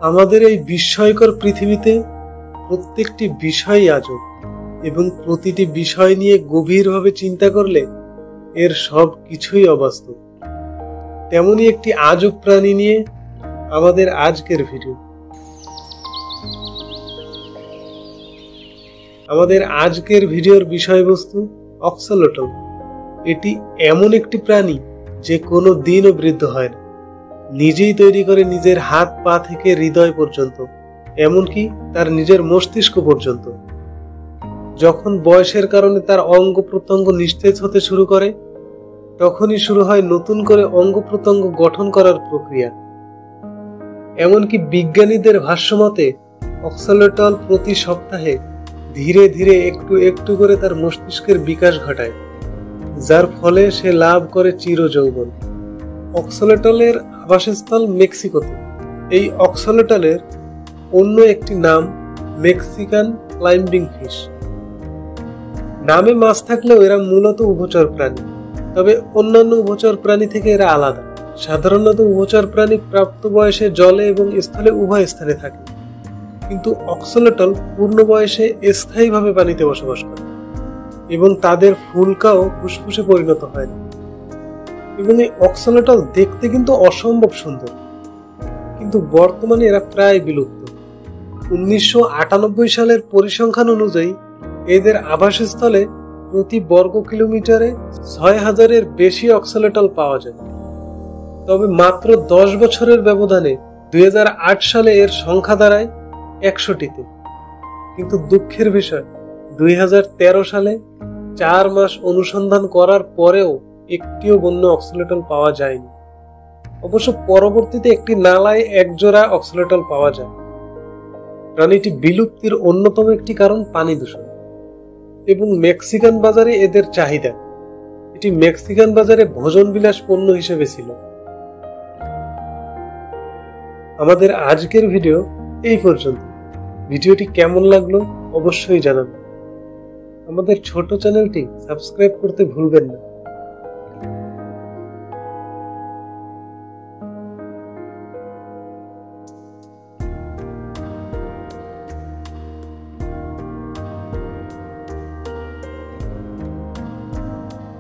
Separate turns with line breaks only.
আমাদের এই বিস্ময়কর পৃথিবীতে প্রত্যেকটি বিষয়ই আজব, এবং প্রতিটি বিষয় নিয়ে গভীরভাবে চিন্তা করলে এর সব কিছুই অবাস্তব। তেমনই একটি আজব প্রাণী নিয়ে আমাদের আজকের ভিডিও। আমাদের আজকের ভিডিওর বিষয়বস্তু অক্সলটল। এটি এমন একটি প্রাণী যে কোনো দিনও বৃদ্ধ হয় না। নিজেই তৈরি করে নিজের হাত পা থেকে হৃদয় পর্যন্ত, এমনকি তার নিজের মস্তিষ্ক পর্যন্ত। যখন বয়সের কারণে তার অঙ্গ প্রত্যঙ্গ নিস্তেজ হতে শুরু করে, তখনই শুরু হয় নতুন করে অঙ্গ প্রত্যঙ্গ গঠন করার প্রক্রিয়া। এমনকি বিজ্ঞানীদের ভাষ্যমতে অক্সলটল প্রতি সপ্তাহে ধীরে ধীরে একটু একটু করে তার মস্তিষ্কের বিকাশ ঘটায়, যার ফলে সে লাভ করে চিরযৌবন। অক্সলটলের আবাসস্থল মেক্সিকোতে। এই অক্সলটলের অন্য একটি নাম মেক্সিকান ক্লাইম্বিং ফিশ। নামে মাছ থাকলেও এরা মূলত উভচর প্রাণী, তবে অন্যান্য উভচর প্রাণী থেকে এরা আলাদা। সাধারণত উভচর প্রাণী প্রাপ্ত বয়সে জলে এবং স্থলে উভয় স্থানে থাকে, কিন্তু অক্সলটল পূর্ণ বয়সে স্থায়ীভাবে পানিতে বসবাস করে এবং তাদের ফুলকাও ফুসফুসে পরিণত হয় না। এবং এই অক্সলটল দেখতে কিন্তু অসম্ভব সুন্দর, কিন্তু বর্তমানে এরা প্রায় বিলুপ্ত। 1998 সালের পরিসংখ্যান অনুযায়ী এদের আবাসস্থলে প্রতি বর্গ কিলোমিটারে 6000-এর বেশি অক্সলটল পাওয়া যায়। তবে মাত্র 10 বছরের ব্যবধানে 2008 সালে এর সংখ্যা দাঁড়ায় 100টিতে। কিন্তু দুঃখের বিষয়, 2013 সালে 4 মাস অনুসন্ধান করার পরেও একটিও বন্য অক্সলটল পাওয়া যায়নি। অবশ্য পরবর্তীতে একটি নালায় একজোড়া অক্সলটল পাওয়া যায়। প্রাণীটি বিলুপ্তির অন্যতম একটি কারণ পানি দূষণ এবং মেক্সিকান বাজারে এদের চাহিদা। এটি মেক্সিকান বাজারে ভোজন বিলাস পণ্য হিসেবে ছিল। আমাদের আজকের ভিডিও এই পর্যন্ত। ভিডিওটি কেমন লাগলো অবশ্যই জানাবেন। আমাদের ছোট চ্যানেলটি সাবস্ক্রাইব করতে ভুলবেন না।